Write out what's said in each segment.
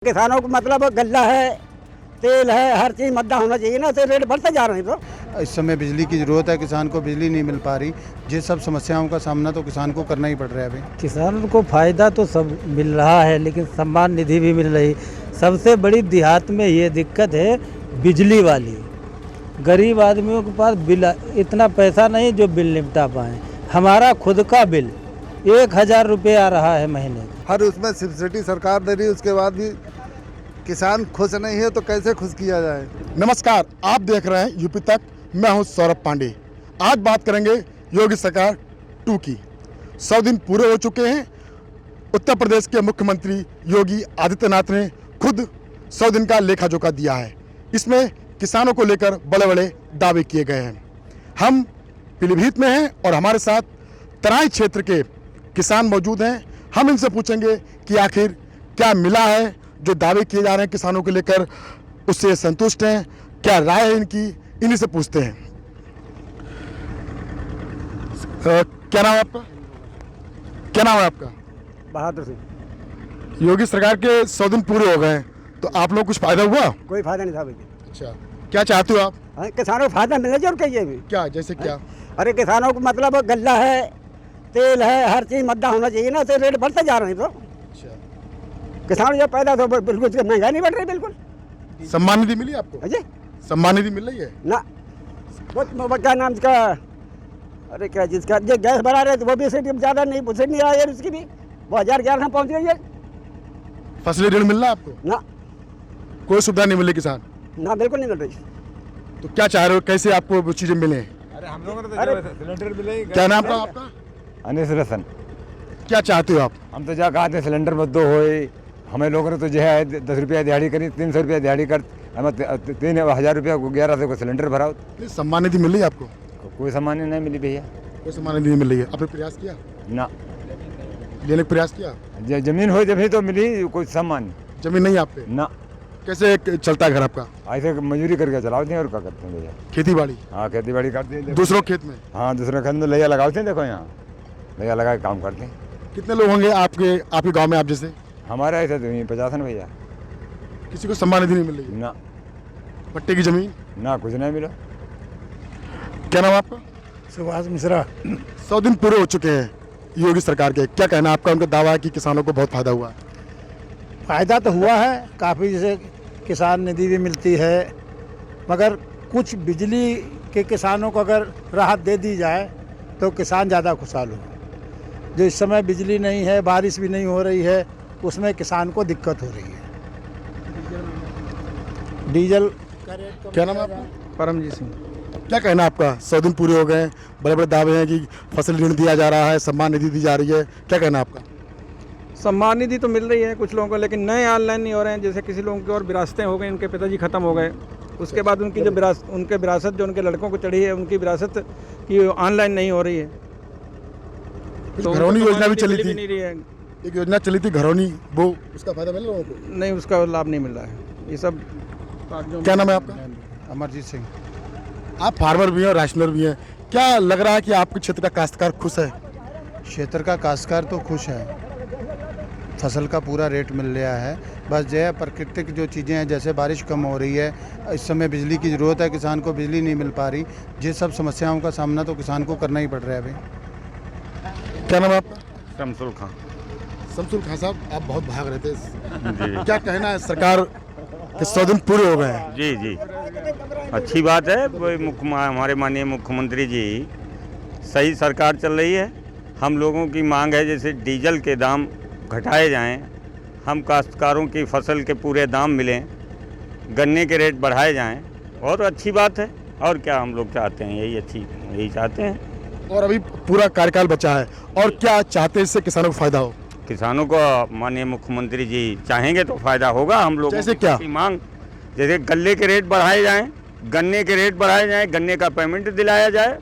किसानों को मतलब गल्ला है, तेल है, हर चीज़ मद्दा होना चाहिए ना, तो रेट बढ़ते जा रहे हैं। तो इस समय बिजली की ज़रूरत है, किसान को बिजली नहीं मिल पा रही। ये सब समस्याओं का सामना तो किसान को करना ही पड़ रहा है अभी। किसानों को फ़ायदा तो सब मिल रहा है, लेकिन सम्मान निधि भी मिल रही। सबसे बड़ी देहात में ये दिक्कत है बिजली वाली। गरीब आदमियों के पास बिल इतना पैसा नहीं जो बिल निपटा पाए। हमारा खुद का बिल 1000 रुपये आ रहा है महीने का। हर उसमें सब्सिडी सरकार दे रही है, उसके बाद भी किसान खुश नहीं है तो कैसे खुश किया जाए। नमस्कार, आप देख रहे हैं यूपी तक। मैं हूं सौरभ पांडे। आज बात करेंगे योगी सरकार 2 की। 100 दिन पूरे हो चुके हैं। उत्तर प्रदेश के मुख्यमंत्री योगी आदित्यनाथ ने खुद 100 दिन का लेखा जोखा दिया है। इसमें किसानों को लेकर बड़े बड़े दावे किए गए हैं। हम पीलीभीत में हैं और हमारे साथ तराई क्षेत्र के किसान मौजूद हैं। हम इनसे पूछेंगे कि आखिर क्या मिला है, जो दावे किए जा रहे हैं किसानों को लेकर, उससे संतुष्ट हैं, क्या राय है इनकी, इन्हीं से पूछते हैं। क्या नाम है आपका? क्या नाम है आपका? बहादुर सिंह। योगी सरकार के 100 दिन पूरे हो गए हैं, तो आप लोग कुछ फायदा हुआ? कोई फायदा नहीं था भाई। अच्छा, क्या चाहते हो आप? किसानों को फायदा मिलना चाहिए और कहिए भी। क्या, जैसे क्या? अरे किसानों को मतलब गल्ला है, तेल है, हर चीज़ मद्दा होना चाहिए ना, तो रेट बढ़ते जा रहे हैं। तो किसान जब पैदा तो बिल्कुल महंगाई नहीं बढ़ रही बिल्कुल। सम्मान निधि मिली आपको? अजय सम्मान निधि मिल रही है ना, वो क्या नाम इसका, अरे क्या जिसका जो गैस बढ़ा रहे थे वो भी ज़्यादा नहीं, उससे नहीं आया यार, उसकी भी वो 1011 में पहुँच गई है फसली ऋण मिल रहा है आपको? ना। कोई सुविधा नहीं मिली किसान? ना, बिल्कुल नहीं मिल रही। तो क्या चाह रहे हो, कैसे आपको वो चीजें मिले? अरे हम लोगों को तो सिलेंडर मिले। क्या नाम था आपका? अनिस रसन। क्या चाहते हो आप? हम तो जा कहते सिलेंडर मत दो होए। हमें लोगों ने तो जो है 10 रुपया दिहाड़ी करी, 300 रुपया दिहाड़ी कर, हमें 3000 रुपया को 1100 को सिलेंडर भराओ। सम्मान निधि मिल रही है आपको? कोई सम्मान नहीं मिली भैया। कोई सम्मान निधि नहीं मिल रही है। आपने प्रयास किया? ना, लेने का प्रयास किया? जमीन हो जब तो मिली, कोई सम्मान। जमीन नहीं है आप पे? ना। कैसे चलता है घर आपका? ऐसे मजदूरी करके चलाते हैं और क्या करते हैं भैया। खेती बाड़ी? हाँ, खेती बाड़ी करते हैं। दूसरों खेत में? हाँ, दूसरे खेत में लैया लगाते हैं। देखो यहाँ लैया लगा के काम करते हैं। कितने लोग होंगे आपके गांव में आप जैसे? हमारे ऐसे तो 50 है भैया। किसी को सम्मान निधि नहीं मिल रही है? ना। पट्टे की जमीन? ना, कुछ नहीं मिला। क्या नाम है आपका? सुभाष मिश्रा। 100 दिन पूरे हो चुके हैं योगी सरकार के। क्या कहना है आपका? उनका दावा है कि किसानों को बहुत फायदा हुआ है। फ़ायदा तो हुआ है काफ़ी, जैसे किसान निधि भी मिलती है, मगर कुछ बिजली के किसानों को अगर राहत दे दी जाए तो किसान ज़्यादा खुशहाल हो। जो इस समय बिजली नहीं है, बारिश भी नहीं हो रही है, उसमें किसान को दिक्कत हो रही है। डीजल का रेट। क्या नाम है आपका? परमजीत सिंह। क्या कहना है आपका? 100 दिन पूरे हो गए, बड़े बड़े दावे हैं कि फसल ऋण दिया जा रहा है, सम्मान निधि दी जा रही है। क्या कहना है आपका? सम्मान निधि तो मिल रही है कुछ लोगों को, लेकिन नए ऑनलाइन नहीं हो रहे हैं। जैसे किसी लोगों की और विरासतें हो गई, उनके पिताजी खत्म हो गए, उसके बाद उनकी जो विरासत जो उनके लड़कों को चढ़ी है, उनकी विरासत की ऑनलाइन नहीं हो रही है। तो घरौनी योजना भी चली नहीं रही है। थी, एक योजना चली थी घरौनी, वो उसका फायदा मिल रहा है आपको? नहीं, उसका लाभ नहीं मिल रहा है। ये सब क्या नाम है आपका? अमरजीत सिंह। आप फार्मर भी हैं और राशनर भी हैं। क्या लग रहा है कि आपके क्षेत्र का काश्तकार खुश है? क्षेत्र का काश्तकार तो खुश है, फसल का पूरा रेट मिल रहा है। बस जो है प्राकृतिक जो चीज़ें हैं, जैसे बारिश कम हो रही है, इस समय बिजली की ज़रूरत है, किसान को बिजली नहीं मिल पा रही। ये सब समस्याओं का सामना तो किसान को करना ही पड़ रहा है अभी। क्या नाम है आपका? शमसुल खान। शमसुल खान साहब, आप बहुत भाग रहे थे। क्या कहना है? सरकार के 100 दिन पूरे हो गए हैं। जी जी, अच्छी बात है। हमारे माननीय मुख्यमंत्री जी, सही सरकार चल रही है। हम लोगों की मांग है जैसे डीजल के दाम घटाए जाएं, हम काश्तकारों की फसल के पूरे दाम मिलें, गन्ने के रेट बढ़ाए जाएं, और अच्छी बात है। और क्या हम लोग चाहते हैं? यही चाहते हैं। और अभी पूरा कार्यकाल बचा है, और क्या चाहते हैं इससे किसानों को फायदा हो? किसानों को माननीय मुख्यमंत्री जी चाहेंगे तो फायदा होगा। हम लोग जैसे क्या? की मांग, जैसे गन्ने के रेट बढ़ाए जाएं, गन्ने के रेट बढ़ाए जाएं, गन्ने का पेमेंट दिलाया जाए,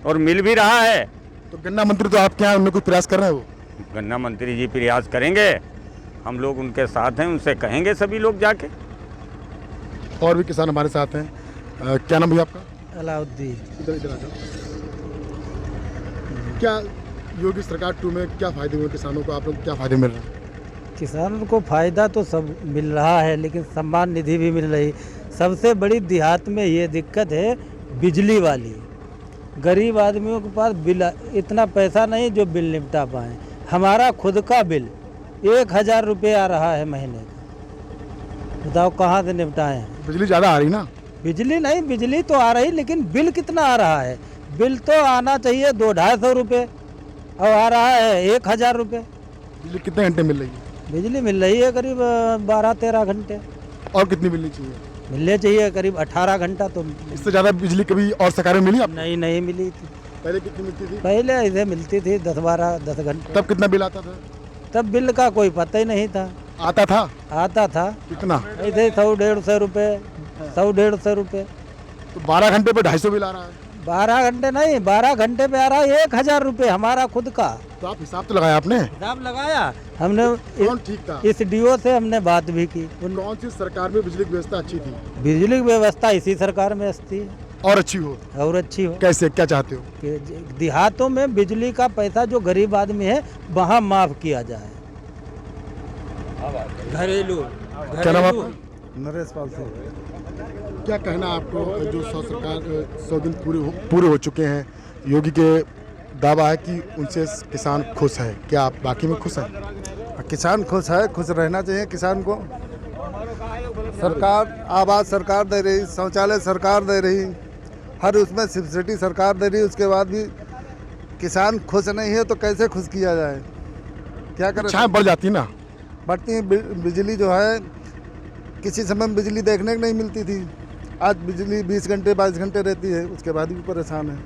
और मिल भी रहा है। तो गन्ना मंत्री तो आपके यहाँ, उनमें कुछ प्रयास कर रहे हैं? वो गन्ना मंत्री जी प्रयास करेंगे, हम लोग उनके साथ हैं, उनसे कहेंगे सभी लोग जाके। और भी किसान हमारे साथ हैं। क्या नाम भैया आपका? अलाउद्दीन। इधर आ जाओ। क्या योगी सरकार 2 में क्या फायदे हुए किसानों को? आप लोग क्या फायदे मिल रहे हैं? किसानों को फ़ायदा तो सब मिल रहा है, लेकिन सम्मान निधि भी मिल रही। सबसे बड़ी देहात में ये दिक्कत है बिजली वाली। गरीब आदमियों के पास बिल इतना पैसा नहीं जो बिल निपटा पाए। हमारा खुद का बिल 1000 रुपये आ रहा है महीने का, बताओ कहाँ से निपटाएं। बिजली ज़्यादा आ रही ना? बिजली नहीं, बिजली तो आ रही, लेकिन बिल कितना आ रहा है? बिल तो आना चाहिए 200-250 रुपये और आ रहा है 1000 रुपये। बिजली कितने घंटे मिल रही है? बिजली मिल रही है करीब 12-13 घंटे। और कितनी मिलनी चाहिए? मिलने चाहिए करीब 18 घंटा। तो इससे ज़्यादा बिजली कभी और सरकार में मिली आपको? नहीं मिली थी। पहले कितनी मिलती थी? पहले ऐसे मिलती थी 10 घंटे। तब कितना बिल आता था? तब बिल का कोई पता ही नहीं था। आता था? आता था कितना? ऐसे 100-150 रुपये, 100-150 रुपये। तो 12 घंटे पे 250 बिल आ रहा है। 12 घंटे नहीं, 12 घंटे पे आ रहा है 1000 रुपये हमारा खुद का। तो आप हिसाब तो लगाया आपने? हिसाब लगाया हमने। कौन ठीक था? इस डीओ से हमने बात भी की। कौन सी सरकार में बिजली की व्यवस्था अच्छी थी? बिजली की व्यवस्था इसी सरकार में अच्छी है। और अच्छी हो? और अच्छी हो। कैसे, क्या चाहते हो? कि देहातों में बिजली का पैसा जो गरीब आदमी है वहाँ माफ़ किया जाए। घरेलू क्या नाम आपका? नरेश पाल सिंह। क्या कहना आपको जो 100 दिन पूरे हो चुके हैं, योगी के दावा है कि उनसे किसान खुश है, क्या आप बाकी में खुश हैं? किसान खुश है, खुश रहना चाहिए किसान को। सरकार आवास सरकार दे रही, शौचालय सरकार दे रही, हर उसमें सब्सिडी सरकार दे रही, उसके बाद भी किसान खुश नहीं है तो कैसे खुश किया जाए? क्या करें? इच्छाएं बढ़ जाती ना? बढ़ती है। बिजली जो है किसी समय बिजली देखने को नहीं मिलती थी, आज बिजली 20 घंटे 22 घंटे रहती है, उसके बाद भी परेशान है।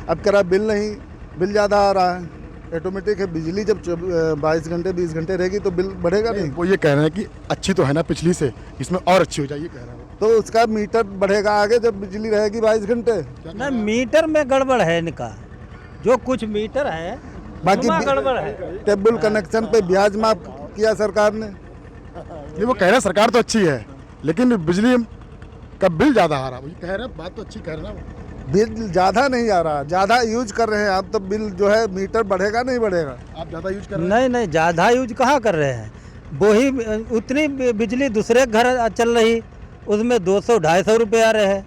अब कह रहा बिल नहीं, बिल ज़्यादा आ रहा है। ऑटोमेटिक है, बिजली जब 22 घंटे 20 घंटे रहेगी तो बिल बढ़ेगा नहीं। वो ये कह रहे हैं कि अच्छी तो है ना पिछली से, इसमें और अच्छी हो जाए, ये कह रहा है। तो उसका मीटर बढ़ेगा आगे जब बिजली रहेगी 22 घंटे। ना मीटर में गड़बड़ है इनका, जो कुछ मीटर है बाकी उसमें गड़बड़ है। टेबल कनेक्शन पे ब्याज माफ किया सरकार ने। नहीं, वो कह रहे हैं सरकार तो अच्छी है, लेकिन बिजली का बिल ज़्यादा आ रहा है। कह रहे हैं, बात तो अच्छी कह रहे हैं ना। बिल ज़्यादा नहीं आ रहा, ज़्यादा यूज कर रहे हैं आप, तो बिल जो है मीटर बढ़ेगा नहीं बढ़ेगा। आप ज़्यादा यूज कर रहे हैं? नहीं, ज़्यादा यूज कहाँ कर रहे हैं। वही उतनी बिजली दूसरे घर चल रही, उसमें 200-250 रुपये आ रहे हैं।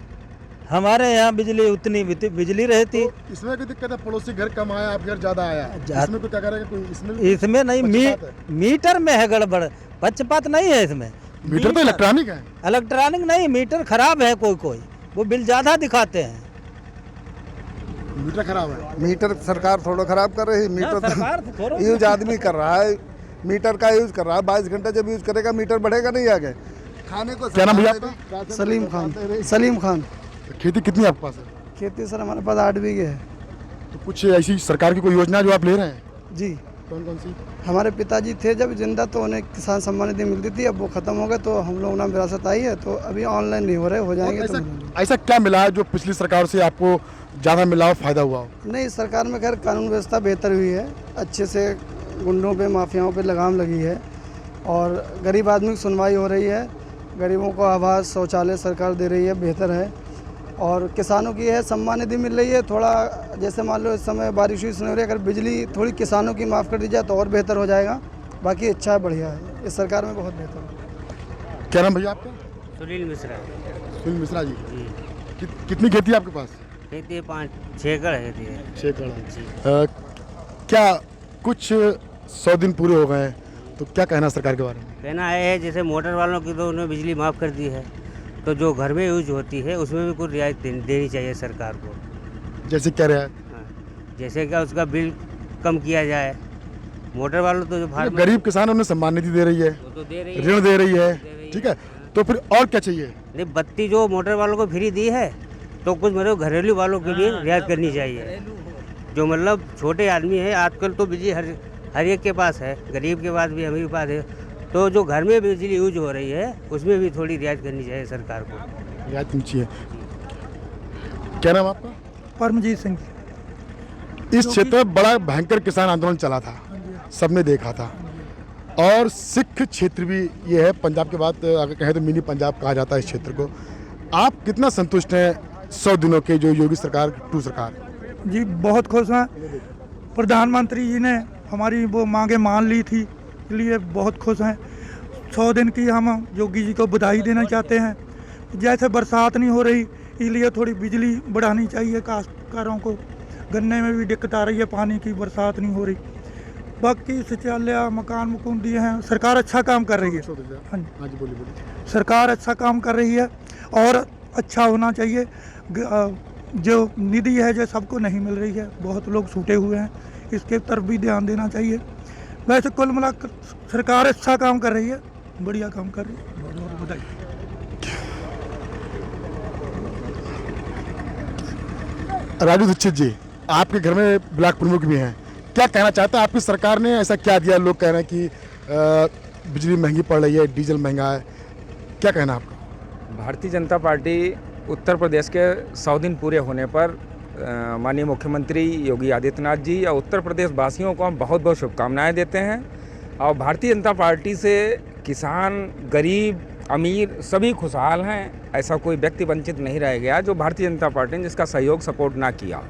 हमारे यहाँ बिजली उतनी बिजली रहती। तो इसमें कोई दिक्कत है? पड़ोसी घर कम आया, आप घर ज़्यादा आया, इसमें कोई क्या करेगा? कोई इसमें नहीं, मीटर में है गड़बड़, पक्षपात नहीं है इसमें। मीटर तो इलेक्ट्रॉनिक है। इलेक्ट्रॉनिक नहीं, मीटर खराब है, कोई वो बिल ज़्यादा दिखाते हैं। मीटर खराब है? मीटर सरकार थोड़ा खराब कर रही है। मीटर तो यूज आदमी कर रहा है, मीटर का यूज कर रहा है। 22 घंटे जब यूज करेगा मीटर बढ़ेगा नहीं आगे। खाने को क्या नाम भैया आपका? सलीम खान। सलीम खान। खेती कितनी आपके पास है? खेती सर हमारे पास 8 बीघे है। तो कुछ ऐसी सरकार की कोई योजना जो आप ले रहे हैं? जी। कौन कौन सी? हमारे पिताजी थे जब जिंदा तो उन्हें किसान सम्मान निधि मिलती थी, अब वो खत्म हो गए तो हम लोग ना विरासत आई है, तो अभी ऑनलाइन नहीं हो रहे, हो जाएंगे। ऐसा क्या मिला है जो पिछली सरकार से आपको ज़्यादा मिला हो, फायदा हुआ हो? नहीं, सरकार में खैर कानून व्यवस्था बेहतर हुई है, अच्छे से गुंडों पे माफियाओं पे लगाम लगी है और गरीब आदमी की सुनवाई हो रही है। गरीबों को आवास शौचालय सरकार दे रही है, बेहतर है। और किसानों की है सम्मान निधि मिल रही है। थोड़ा जैसे मान लो इस समय बारिश हुई, सुनहरी, अगर बिजली थोड़ी किसानों की माफ़ कर दी जाए तो और बेहतर हो जाएगा। बाकी अच्छा है, बढ़िया है, इस सरकार में बहुत बेहतर है। क्या नाम भैया आपका? सुनील मिश्रा। सुनील मिश्रा जी। कितनी खेती है आपके पास? खेती 5-6 एकड़ खेती है। 6 एकड़। क्या कुछ 100 दिन पूरे हो गए हैं, तो क्या कहना सरकार के बारे में? कहना है जैसे मोटर वालों की तो उन्होंने बिजली माफ़ कर दी है, तो जो घर में यूज होती है उसमें भी कुछ रियायत देनी चाहिए सरकार को। जैसे क्या रियायत? जैसे क्या उसका बिल कम किया जाए। मोटर वालों तो जो गरीब किसान उन्हें सम्मान निधि दे रही है, तो दे रही है, ऋण दे रही है, ठीक है, तो फिर और क्या चाहिए? नहीं, बत्ती जो मोटर वालों को फ्री दी है तो कुछ मतलब घरेलू वालों के लिए रियायत करनी चाहिए। जो मतलब छोटे आदमी है, आजकल तो बिजली हर एक के पास है, गरीब के पास भी, अमीर के पास है, तो जो घर में बिजली यूज हो रही है उसमें भी थोड़ी रियायत करनी चाहिए सरकार को। रियायत करनी चाहिए। क्या नाम आपका? परमजीत सिंह। इस क्षेत्र में बड़ा भयंकर किसान आंदोलन चला था, सबने देखा था, और सिख क्षेत्र भी ये है, पंजाब के बाद अगर कहें तो मिनी पंजाब कहा जाता है इस क्षेत्र को। आप कितना संतुष्ट हैं 100 दिनों के जो योगी सरकार 2 सरकार? जी बहुत खुश हैं। प्रधानमंत्री जी ने हमारी वो मांगे मान ली थी, के लिए बहुत खुश हैं। 100 दिन की हम योगी जी को बधाई देना चाहते हैं। जैसे बरसात नहीं हो रही, इसलिए थोड़ी बिजली बढ़ानी चाहिए काश्तकारों को। गन्ने में भी दिक्कत आ रही है पानी की, बरसात नहीं हो रही। बाकी शौचालय मकान मुकुन दिए हैं, सरकार अच्छा काम कर रही है। हाँ जी, बोलिए। सरकार अच्छा काम कर रही है और अच्छा होना चाहिए। जो निधि है जो सबको नहीं मिल रही है, बहुत लोग छूटे हुए हैं, इसके तरफ भी ध्यान देना चाहिए। वैसे कुल मिलाकर सरकार अच्छा काम कर रही है, बढ़िया काम कर रही है। बहुत बहुत बधाई। राजू दीक्षित जी, आपके घर में ब्लॉक प्रमुख भी हैं, क्या कहना चाहते हैं? आपकी सरकार ने ऐसा क्या दिया? लोग कह रहे हैं कि बिजली महंगी पड़ रही है, डीजल महंगा है, क्या कहना आपका? भारतीय जनता पार्टी उत्तर प्रदेश के 100 दिन पूरे होने पर माननीय मुख्यमंत्री योगी आदित्यनाथ जी और उत्तर प्रदेश वासियों को हम बहुत बहुत शुभकामनाएं देते हैं। और भारतीय जनता पार्टी से किसान, गरीब, अमीर सभी खुशहाल हैं। ऐसा कोई व्यक्ति वंचित नहीं रह गया जो भारतीय जनता पार्टी ने जिसका सहयोग सपोर्ट ना किया।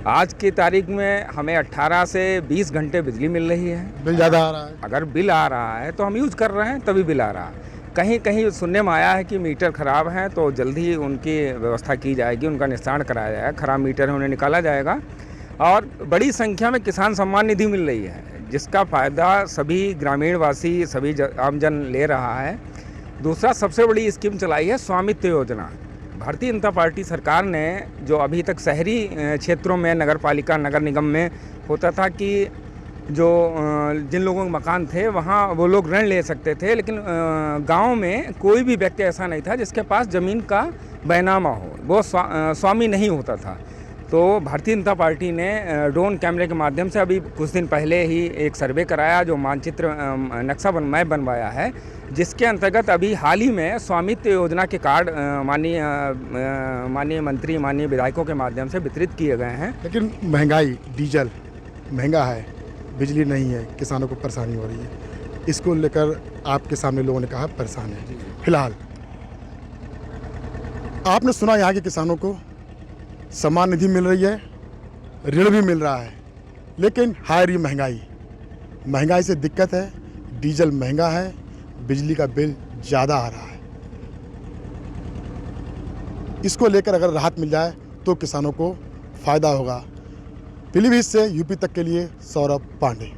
आज की तारीख में हमें 18 से 20 घंटे बिजली मिल रही है। बिल ज़्यादा आ रहा है। अगर बिल आ रहा है तो हम यूज़ कर रहे हैं, तभी बिल आ रहा है। कहीं कहीं सुनने में आया है कि मीटर ख़राब हैं, तो जल्द ही उनकी व्यवस्था की जाएगी, उनका निस्तारण कराया जाएगा। ख़राब मीटर है उन्हें निकाला जाएगा। और बड़ी संख्या में किसान सम्मान निधि मिल रही है, जिसका फ़ायदा सभी ग्रामीणवासी, सभी आमजन ले रहा है। दूसरा सबसे बड़ी स्कीम चलाई है स्वामित्व योजना। भारतीय जनता पार्टी सरकार ने जो अभी तक शहरी क्षेत्रों में नगर पालिका, नगर निगम में होता था कि जो जिन लोगों के मकान थे वहाँ वो लोग ऋण ले सकते थे, लेकिन गांव में कोई भी व्यक्ति ऐसा नहीं था जिसके पास ज़मीन का बैनामा हो, वो स्वामी नहीं होता था। तो भारतीय जनता पार्टी ने ड्रोन कैमरे के माध्यम से अभी कुछ दिन पहले ही एक सर्वे कराया, जो मानचित्र नक्शा मैप बनवाया है, जिसके अंतर्गत अभी हाल ही में स्वामित्व योजना के कार्ड माननीय मंत्री, माननीय विधायकों के माध्यम से वितरित किए गए हैं। लेकिन महंगाई, डीजल महंगा है, बिजली नहीं है, किसानों को परेशानी हो रही है। इसको लेकर आपके सामने लोगों ने कहा परेशान है। फिलहाल आपने सुना यहाँ के किसानों को सम्मान निधि मिल रही है, ऋण भी मिल रहा है, लेकिन हाई रही महंगाई से दिक्कत है। डीजल महंगा है, बिजली का बिल ज़्यादा आ रहा है। इसको लेकर अगर राहत मिल जाए तो किसानों को फ़ायदा होगा। पीलीभीत से यूपी तक के लिए सौरभ पांडे।